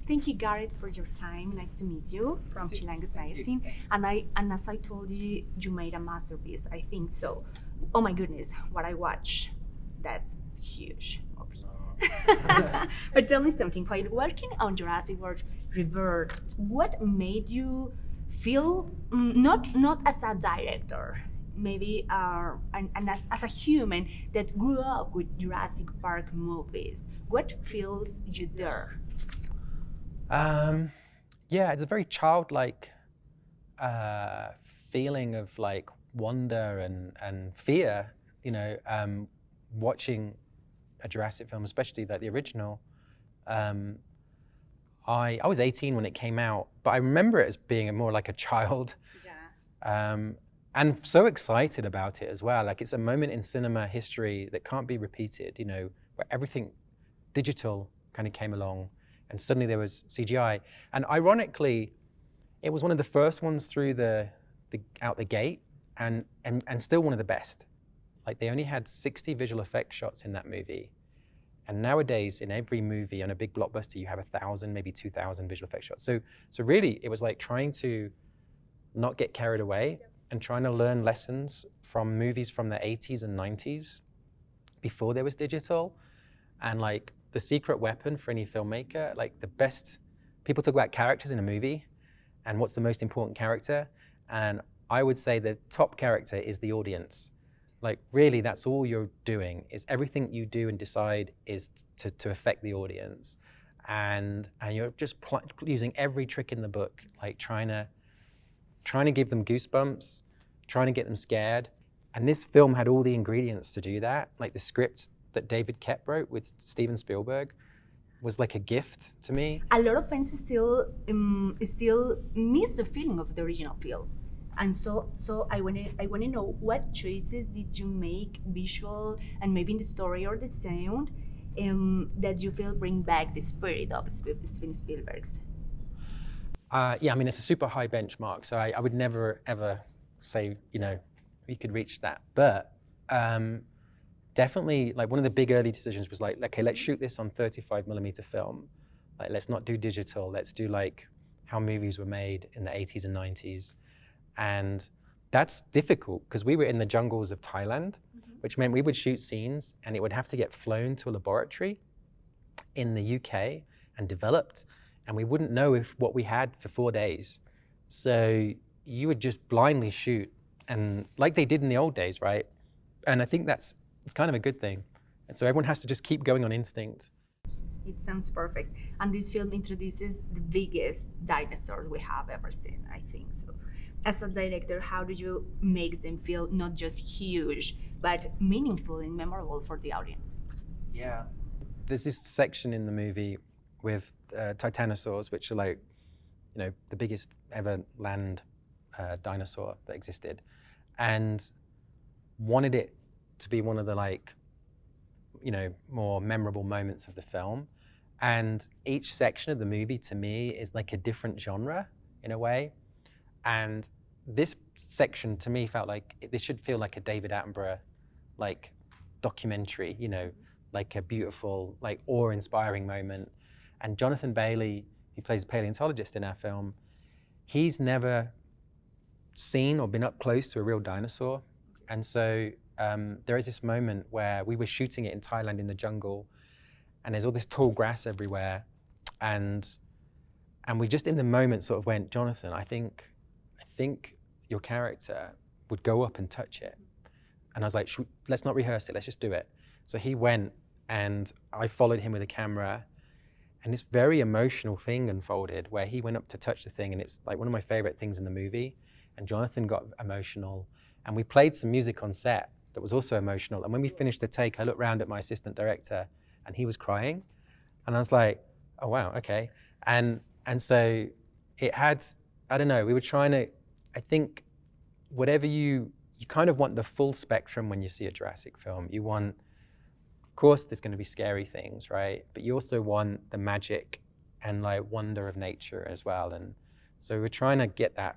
Thank you, Gareth, for your time. Nice to meet you from Chilango's magazine. Thanks. And as I told you, you made a masterpiece. I think so. Oh my goodness, what I watched, that's huge. But tell me something. While working on Jurassic World Rebirth, what made you feel not as a director, maybe and as a human that grew up with Jurassic Park movies? What feels you there? Yeah, it's a very childlike feeling of like wonder and fear, you know, watching a Jurassic film, especially like the original. I was 18 when it came out, but I remember it as being more like a child. Yeah. And so excited about it as well. Like it's a moment in cinema history that can't be repeated, you know, where everything digital kind of came along and suddenly there was CGI. And ironically, it was one of the first ones through out the gate and still one of the best. Like they only had 60 visual effects shots in that movie. And nowadays in every movie on a big blockbuster, you have 1,000, maybe 2,000 visual effects shots. So really it was like trying to not get carried away and trying to learn lessons from movies from the 80s and 90s before there was digital. And like the secret weapon for any filmmaker, like the best, people talk about characters in a movie and what's the most important character. And I would say the top character is the audience. Like really that's all you're doing, is everything you do and decide is to affect the audience. And you're just using every trick in the book, like trying to give them goosebumps, trying to get them scared. And this film had all the ingredients to do that. Like the script that David Koepp wrote with Steven Spielberg was like a gift to me. A lot of fans still miss the feeling of the original film. And so I want to know, what choices did you make, visual and maybe in the story or the sound, that you feel bring back the spirit of Steven Spielberg's? Yeah, I mean, it's a super high benchmark, so I would never, ever say, you know, we could reach that. But definitely, like one of the big early decisions was like, okay, let's shoot this on 35mm film. Like, let's not do digital. Let's do like how movies were made in the 80s and 90s. And that's difficult because we were in the jungles of Thailand, which meant we would shoot scenes and it would have to get flown to a laboratory in the UK and developed. And we wouldn't know what we had for 4 days. So you would just blindly shoot, and like they did in the old days, right? And I think it's kind of a good thing. And so everyone has to just keep going on instinct. It sounds perfect. And this film introduces the biggest dinosaurs we have ever seen, I think so. As a director, how do you make them feel not just huge, but meaningful and memorable for the audience? Yeah. There's this section in the movie with titanosaurs, which are like, you know, the biggest ever land dinosaur that existed, and wanted it to be one of the like, you know, more memorable moments of the film. And each section of the movie to me is like a different genre in a way. And this section to me felt like this should feel like a David Attenborough like documentary, you know, like a beautiful, like awe-inspiring moment. And Jonathan Bailey, who plays a paleontologist in our film, he's never seen or been up close to a real dinosaur. And so there is this moment where we were shooting it in Thailand in the jungle, and there's all this tall grass everywhere. And we just in the moment sort of went, Jonathan, I think your character would go up and touch it. And I was like, let's not rehearse it, let's just do it. So he went and I followed him with a camera, and this very emotional thing unfolded where he went up to touch the thing, and it's like one of my favorite things in the movie. And Jonathan got emotional, and we played some music on set that was also emotional. And when we finished the take, I looked around at my assistant director and he was crying. And I was like, oh wow, okay. And so it had, I don't know, we were trying to, I think whatever you kind of want the full spectrum when you see a Jurassic film. You want, of course there's going to be scary things, right? But you also want the magic and like wonder of nature as well. And so we're trying to get that